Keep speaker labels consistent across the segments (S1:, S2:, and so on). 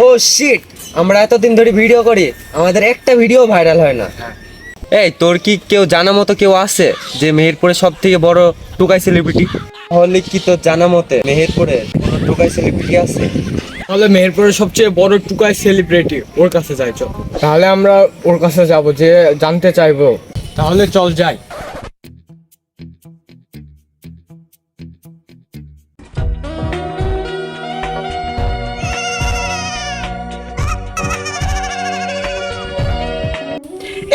S1: ও sheet, আমরা এতদিন ধরে ভিডিও করি, আমাদের একটা ভিডিও ভাইরাল হয় না। এই তোর কি কেউ জানা মতো কেউ আছে যে মেহেরপুরে সব থেকে বড় টুকাই সেলিব্রিটি? তাহলে কি তোর জানা মতে মেহেরপুরে কোনো টুকাই সেলিব্রিটি আছে?
S2: তাহলে মেহেরপুরের সবচেয়ে বড় টুকাই সেলিব্রিটি ওর কাছে যাই চল। তাহলে আমরা ওর কাছে যাব, যে জানতে চাইবো। তাহলে চল যাই।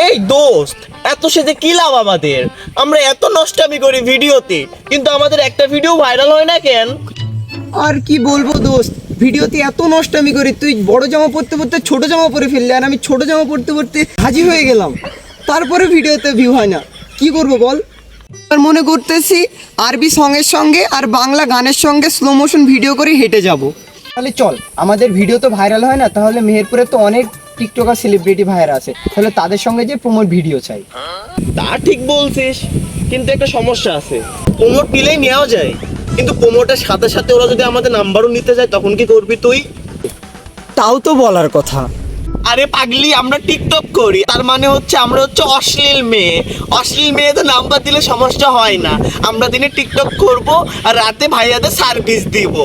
S3: এই দোস্ত, এত সেজে কি লাভ আমাদের? আমরা এত নষ্টামি করি ভিডিওতে, কিন্তু আমাদের একটা ভিডিও ভাইরাল হয় না কেন?
S4: আর কি বলবো দোস্ত, ভিডিওতে এত নষ্টামি করি, তুই বড় জামা পরতে পরতে ছোট জামা পরে ফেললি, আর আমি ছোট জামা পরতে পরতে হাজির হয়ে গেলাম, তারপরে ভিডিওতে ভিউ হয় না। কি করব বল? আর মনে করতেছি আরবি সঙ্গের সঙ্গে আর বাংলা গানের সঙ্গে স্লো মোশন ভিডিও করে হেঁটে যাব। তাহলে চল, আমাদের ভিডিও তো ভাইরাল হয় না, তাহলে মেহেরপুরে তো অনেক টিকটকার সেলিব্রিটি ভাইরা আছে, তাহলে তাদের সঙ্গে যে প্রমোট ভিডিও চাই।
S3: তা ঠিক বলছিস, কিন্তু একটা সমস্যা আছে। প্রমোট নিলেই নেওয়া যায়, কিন্তু প্রমোটের সাথে সাথে ওরা যদি আমাদের নাম্বারও নিতে যায়, তখন কি করবি তুই?
S4: তাও তো বলার কথা।
S3: আরে পাগলি, আমরা টিকটক করি, তার মানে হচ্ছে আমরা হচ্ছে অশ্লীল মেয়ে। অশ্লীল মেয়েদের নাম্বার দিলে সমস্যা হয় না। আমরা দিনে টিকটক করব আর রাতে ভাইয়াদের সার্ভিস দিব।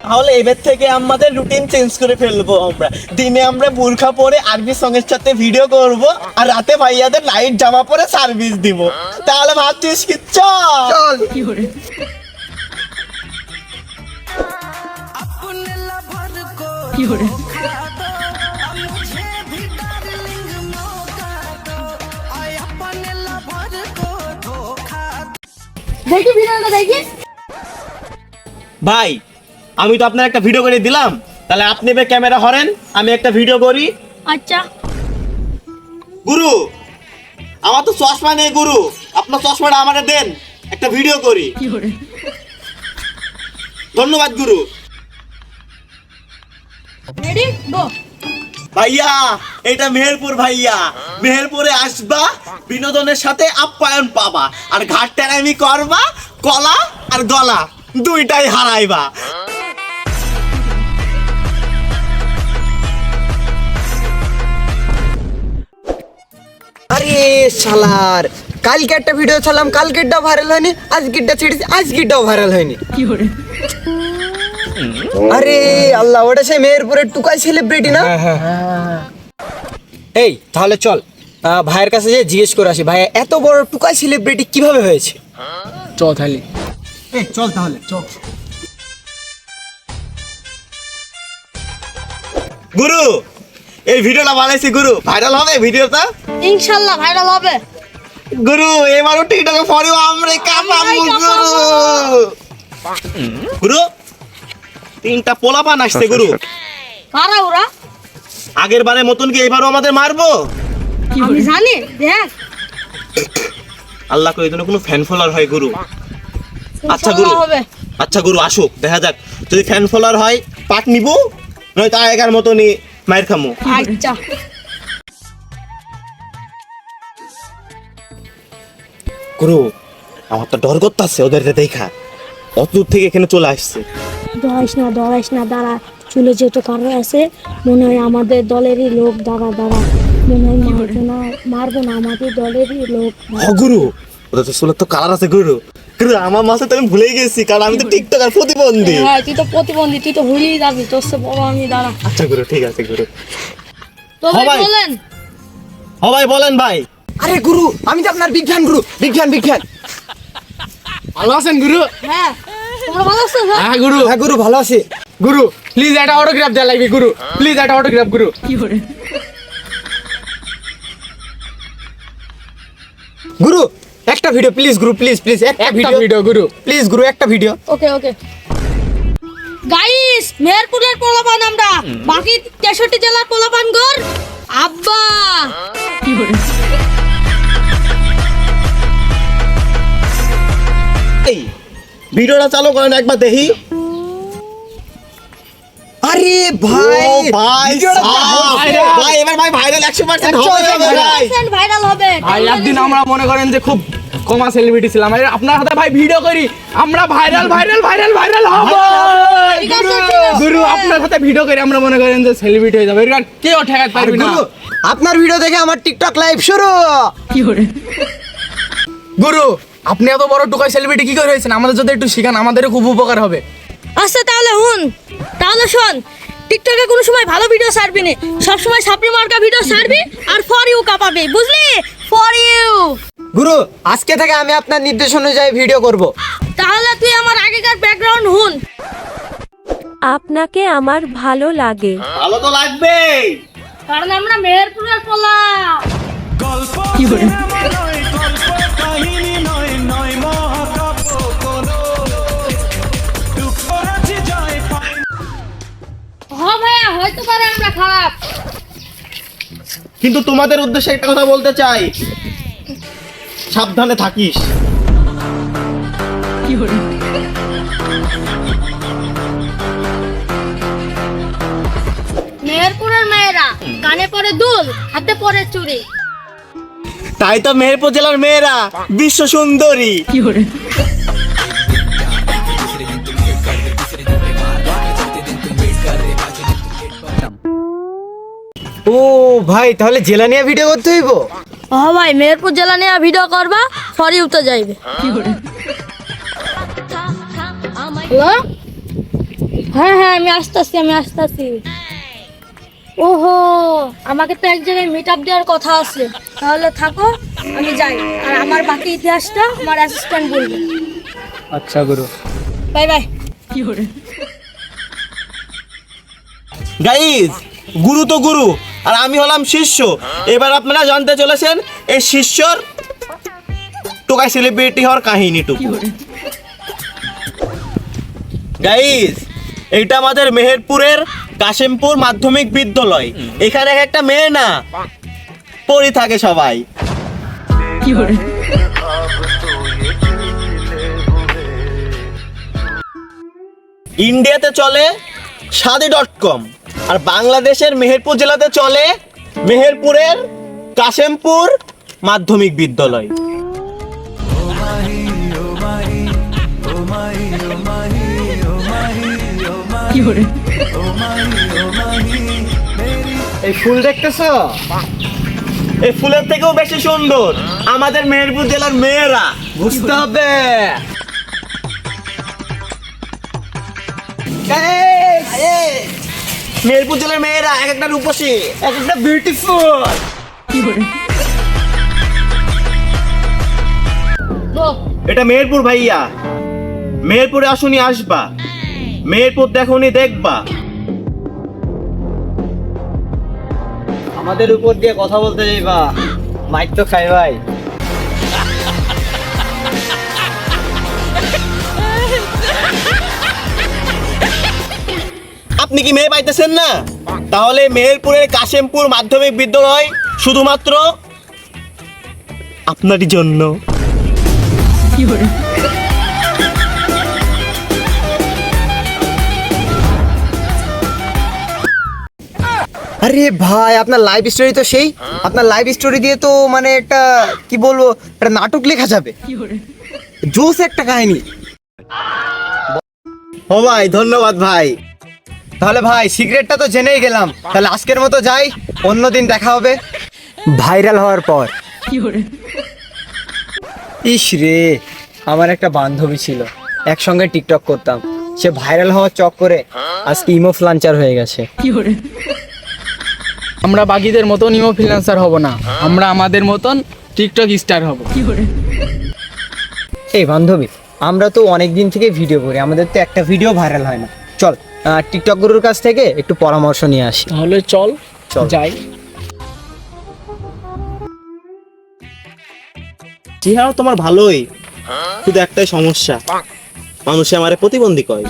S3: তাহলে এবার থেকে আমাদের রুটিন চেঞ্জ করে ফেলবো। আমরা দিনে আমরা বোরখা পরে আরবি সঙ্গের সাথে ভিডিও করব, আর রাতে ভাইয়াদের লাইট জামা পরে সার্ভিস দিব। তাহলে ভাবছিস কি? চল।
S5: দেখি ভিডিওটা দেখি।
S3: ভাই, আমি তো আপনার একটা ভিডিও করে দিলাম, তাহলে আপনি এবার ক্যামেরা ধরেন, আমি একটা ভিডিও করি।
S5: আচ্ছা,
S3: গুরু, আমার তো চশমা নেই গুরু, আপনার চশমাটা আমাকে দেন, একটা ভিডিও করি। ধন্যবাদ গুরু।
S5: Ready go.
S3: ভাইয়া, এটা মেহেরপুর ভাইয়া। মেহেরপুরে আসবা, বিনোদনের সাথে আপ্যায়ন পাবা, আর ঘাট টেরামি করবা, কলা আর গলা দুইটাই হারাইবা।
S4: আরে শালার, কালকে একটা ভিডিও ছাড়লাম, কালকেরটাও ভাইরাল হয়নি, আজকেরটা ছেড়েছি, আজকেরটাও ভাইরাল হয়নি। আরে আল্লাহ, ওটা সেই মেহেরপুরের টুকাই সেলিব্রিটি না? এই তাহলে চল ভাইয়ের কাছে যে জিজ্ঞেস করে আসি, ভাই এত বড় টুকাই সেলিব্রিটি কিভাবে হয়েছে?
S2: চল তাহলে।
S4: এই চল তাহলে চল।
S3: গুরু, এই ভিডিওটা বানাইছি গুরু, ভাইরাল হবে ভিডিওটা?
S5: ইনশাআল্লাহ ভাইরাল হবে।
S3: গুরু, এবারও টিকটকে ফরিও আমরা কামাবো গুরু। গুরু, 3টা পোলাপান আসছে গুরু।
S5: কারা ওরা?
S3: আগের বারের মতন কি এবারও আমাদের মারবো?
S5: আমি জানি, দেখ।
S3: আল্লাহ করে এজন্য কোনো ফ্যান ফলোয়ার হয় গুরু। আচ্ছা গুরু,
S5: ইনশাআল্লাহ হবে।
S3: আচ্ছা গুরু, আসুক, দেখা যাক। যদি ফ্যান ফলোয়ার হয় পাট নিবো, নয়তো আগের মতনই মায়ের খামো।
S5: আচ্ছা,
S3: গুরু, আমার তো ডর করতেছে ওদের দেখা, অত দূর থেকে এখানে চলে আসছে।
S5: দরাইস না, দাঁড়া। চলে যেত কারো আছে, মনে হয় আমাদের দলেরই লোক। দাঁড়া, মনে হয় মারবো না, আমাদের দলেরই লোক।
S3: গুরু, ওদের তো চুলের তো কালার আছে গুরু। গুরু, আমার মাসে তো আমি ভুলেই গেছি, কারণ আমি তো টিকটক আর প্রতিবন্ধী।
S5: হ্যাঁ, তুই তো প্রতিবন্ধী, তুই তো ভুলেই যাবি, তোর সে বড় আমি। দাঁড়া।
S3: আচ্ছা গুরু, ঠিক আছে গুরু।
S5: তো
S3: হ্যাঁ ভাই।
S5: বলেন।
S3: ভাই বলেন ভাই।
S4: আরে গুরু, আমি তো আপনার বিজ্ঞান গুরু, বিজ্ঞান।
S2: ভালো আছেন গুরু?
S5: হ্যাঁ, তোমরা ভালো আছো?
S2: হ্যাঁ গুরু।
S4: হ্যাঁ গুরু, ভালো আছি।
S2: গুরু প্লিজ একটা অটোগ্রাফ দেওয়া লাগবে গুরু, প্লিজ একটা অটোগ্রাফ গুরু।
S4: গুরু একটা ভিডিও প্লিজ, গুরু প্লিজ একটা
S2: একটা
S4: ভিডিও
S2: ভিডিও গুরু।
S4: প্লিজ, গুরু একটা ভিডিও।
S5: ওকে। গাইস, মেহেরপুরের পোলাপান আমরা, বাকি 63 জেলার পোলাপান গর আব্বা।
S3: এই ভিডিওটা চালু করেন একবার দেখি।
S4: আরে ভাই,
S3: ও ভাই,
S4: ভিডিওটা
S3: ভাই এবার ভাই ভাইরাল 100% হবে ভাই।
S5: 100% ভাইরাল হবে।
S2: ভাই একদিন আমরা মনে করেন যে খুব কমা সেলিব্রিটি ছিলাম, আর আপনার হাতে ভাই ভিডিও করি, আমরা ভাইরাল ভাইরাল ভাইরাল ভাইরাল হব। গুরু আপনার হাতে ভিডিও করি, আমরা মনে করেন যে সেলিব্রিটি হয়ে যাবে, এর কেউ ঠেকাতে পারবে না।
S4: গুরু, আপনার ভিডিও দেখে আমার টিকটক লাইভ শুরু।
S2: গুরু আপনি এত বড় টুকাই সেলিব্রিটি কি করে হয়েছেন, আমাদের যদি একটু শিখান, আমাদেরও খুব উপকার হবে।
S5: আচ্ছা তাহলে শোন, টিকটকে কোনো সময় ভালো ভিডিও ছাড়বি না, সব সময় সাপড়ি মার্কা ভিডিও ছাড়বি আর ফর ইউ কাপাবি, বুঝলি? For you.
S4: গুরু, আজকে থেকে আমি আপনার নির্দেশ অনুযায়ী ভিডিও করব।
S5: তাহলে তুই আমার আগেকার ব্যাকগ্রাউন্ড হুন।
S6: আপনাকে আমার ভালো লাগে।
S3: ভালো তো লাগবেই।
S5: কারণ আমরা মেহেরপুরের পোলা। ভাইয়া হয়তো পারে আমরা খারাপ,
S3: কিন্তু তোমাদের উদ্দেশ্যে একটা কথা বলতে চাই, সাবধানে থাকিস।
S5: মেহেরপুরের মেয়েরা কানে পরে দুল, হাতে পরে চুড়ি।
S3: তাই তো মেহেরপুর জেলার মেয়েরা বিশ্ব সুন্দরী।
S4: ও ভাই, তাহলে জেলা নিয়ে ভিডিও করতে হইব?
S5: ভাই মেহেরপুর জেলা নিয়ে ভিডিও করবা, ফর ইউ তো যাইবে। হ্যালো, হ্যাঁ আমি আসতেছি। ওহো, আমাকে তো এক জায়গায় মিট আপ দেওয়ার কথা আছে, তাহলে থাকো, আমি যাই, আর আমার বাকি ইতিহাসটা আমার অ্যাসিস্ট্যান্ট বলবে।
S2: আচ্ছা গুরু,
S5: বাই বাই।
S3: গাইজ, গুরু তো গুরু আর আমি হলাম শিষ্য। এবার আপনারা জানতে চলেছেন এই শিষ্যর টোকাই সেলিব্রিটি হওয়ার কাহিনীটুকু। গাইজ, এইটা আমাদের মেহেরপুরের কাশিমপুর মাধ্যমিক বিদ্যালয়। এখানে একটা মেয়ে না পড়ি থাকে সবাই। ইন্ডিয়াতে চলে শাদি.com, আর বাংলাদেশের মেহেরপুর জেলাতে চলে মেহেরপুরের কাশিমপুর মাধ্যমিক বিদ্যালয়।
S4: এই ফুল দেখতেছ?
S3: এই ফুলের থেকেও বেশি সুন্দর আমাদের মেহেরপুর জেলার মেয়েরা,
S4: বুঝতে হবে।
S3: মেহেরপুর জেলার মেয়েরা এক একটা রূপসী, এক একটা বিউটিফুল। এটা মেহেরপুর ভাইয়া, মেহেরপুরে আসুনি আসবা, মেহেরপুর দেখুনি দেখবা।
S4: আমাদের উপর দিয়ে কথা বলতে যাইবা, মাইক তো খাই ভাই।
S3: আপনি কি মেয়ে পাইতেছেন না? তাহলে মেহেরপুরের কাশিমপুর মাধ্যমিক বিদ্যালয় শুধুমাত্র আপনারই জন্য।
S4: আরে ভাই, আপনার লাইভ স্টোরি তো সেই, আপনার লাইভ স্টোরি দিয়ে তো মানে একটা কি বলবো, একটা নাটক লেখা যাবে। জোস একটা কাহিনী।
S3: ও ভাই, ধন্যবাদ ভাই।
S4: তাহলে ভাই সিক্রেটটা তো জেনেই গেলাম, তাহলে আজকের মতো যাই, অন্যদিন দেখা হবে ভাইরাল হওয়ার পর। ইস রে, আমার একটা বান্ধবী ছিল, একসঙ্গে টিকটক করতাম, সে ভাইরাল হওয়ার চক্করে আজকে ইমো ফ্লান্চার হয়ে গেছে।
S2: আমরা বাকিদের মতন ইমো ফ্রিল্যান্সার হব না, আমরা আমাদের মতন টিকটক স্টার হব।
S4: এই বান্ধবী, আমরা তো অনেক দিন থেকে ভিডিও করি, আমাদের তো একটা ভিডিও ভাইরাল হয় না, চল টিকটক গুরুর কাছ থেকে একটু পরামর্শ নিয়ে আসি।
S2: তাহলে চল যাই।
S3: চেহারা তোমার ভালোই, শুধু একটাই সমস্যা, মানুষে আমারে প্রতিবন্ধী কয়।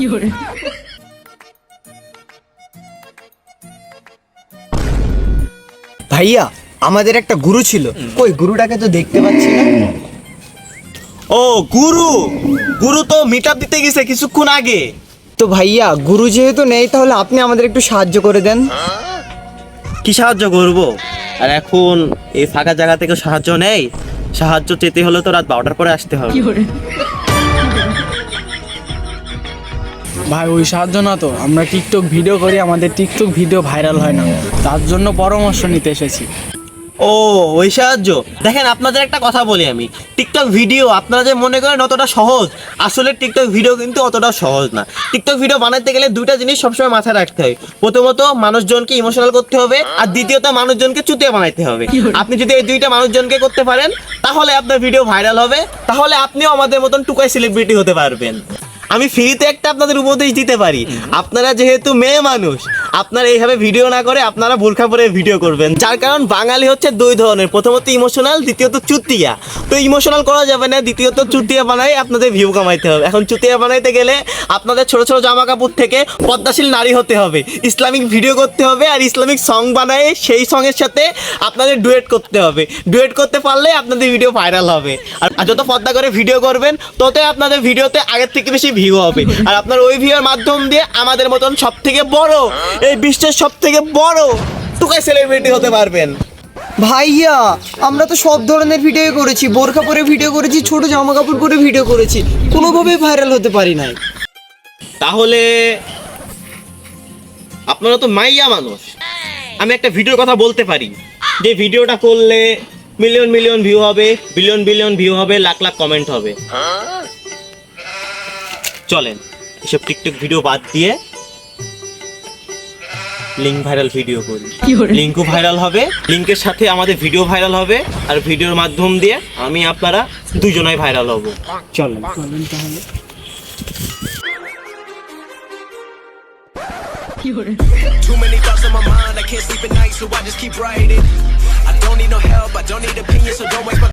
S4: ভাইয়া, আমাদের একটা গুরু ছিল, কই গুরুটাকে তো দেখতে পাচ্ছি না।
S3: ও গুরু, গুরু তো মিট আপ দিতে গেছে কিছুক্ষণ আগে।
S4: তো ভাইয়া, গুরু যেহেতু নেই, তাহলে আপনি আমাদের একটু সাহায্য করে দেন।
S3: কি সাহায্য করব? আর এখন এই ফাঁকা জায়গা থেকে সাহায্য নেই, সাহায্য চেতে হলে তো রাত 12টার পরে আসতে হবে।
S2: ভাই ওই সাহায্য না তো, আমরা টিকটক ভিডিও করি, আমাদের টিকটক ভিডিও ভাইরাল হয় না, তার জন্য পরামর্শ নিতে এসেছি।
S3: ও ওই সাহায্য। দেখেন আপনাদের একটা কথা বলি আমি, টিকটক ভিডিও আপনারা যে মনে করেন অতটা সহজ, আসলে টিকটক ভিডিও কিন্তু অতটা সহজ না। টিকটক ভিডিও বানাতে গেলে দুইটা জিনিস সবসময় মাথায় রাখতে হয়। প্রথমত মানুষজনকে ইমোশনাল করতে হবে, আর দ্বিতীয়ত মানুষজনকে চুতিয়া বানাইতে হবে। আপনি যদি এই দুইটা মানুষজনকে করতে পারেন তাহলে আপনার ভিডিও ভাইরাল হবে, তাহলে আপনিও আমাদের মতন টুকাই সেলিব্রিটি হতে পারবেন। আমি ফ্রিতে একটা আপনাদের উপদেশ দিতে পারি, আপনারা যেহেতু মেয়ে মানুষ, আপনারা এইভাবে ভিডিও না করে আপনারা বোরখা পরে ভিডিও করবেন। যার কারণ বাঙালি হচ্ছে দুই ধরনের, প্রথমত ইমোশনাল, দ্বিতীয়ত চুতিয়া। তো ইমোশনাল করা যাবে না, দ্বিতীয়ত চুতিয়া বানাই আপনাদের ভিউ কামাইতে হবে। এখন চুতিয়া বানাইতে গেলে আপনাদের ছোট ছোট জামা কাপড় থেকে পদ্মাশীল নারী হতে হবে, ইসলামিক ভিডিও করতে হবে, আর ইসলামিক সং বানায় সেই সঙ্গের সাথে আপনাদের ডুয়েট করতে হবে। ডুয়েট করতে পারলে আপনাদের ভিডিও ভাইরাল হবে। আর যত পদ্মা করে ভিডিও করবেন ততই আপনাদের ভিডিওতে আগের থেকে বেশি ভিউ হবে, আর আপনার ওই ভিউর মাধ্যম দিয়ে আমাদের মতন সব থেকে বড়, এই বিশ্বের সব থেকে বড় টুকাই সেলিব্রিটি হতে পারবেন।
S4: ভাইয়া আমরা তো সব ধরনের ভিডিও করেছি, বোরখা পরে ভিডিও করেছি, ছোট জামা কাপড় পরে ভিডিও করেছি, কোনোভাবেই ভাইরাল হতে পারি নাই।
S3: তাহলে আপনারা তো মাইয়া মানুষ, আমি একটা ভিডিওর কথা বলতে পারি, যে ভিডিওটা করলে মিলিয়ন মিলিয়ন ভিউ হবে, বিলিয়ন বিলিয়ন ভিউ হবে, লাখ লাখ কমেন্ট হবে। চলেন এসব টিকটক ভিডিও বাদ দিয়ে লিঙ্ক ভাইরাল ভিডিও করি। লিঙ্কও ভাইরাল হবে, লিঙ্কের সাথে আমাদের ভিডিও ভাইরাল হবে, আর ভিডিওর মাধ্যম দিয়ে আমি আপনারা দুজনাই ভাইরাল হব। চলেন
S2: তাহলে
S6: Too many thoughts on my mind, I can't sleep at night, so I just keep writing. I don't need no help, I don't need opinions, so don't waste my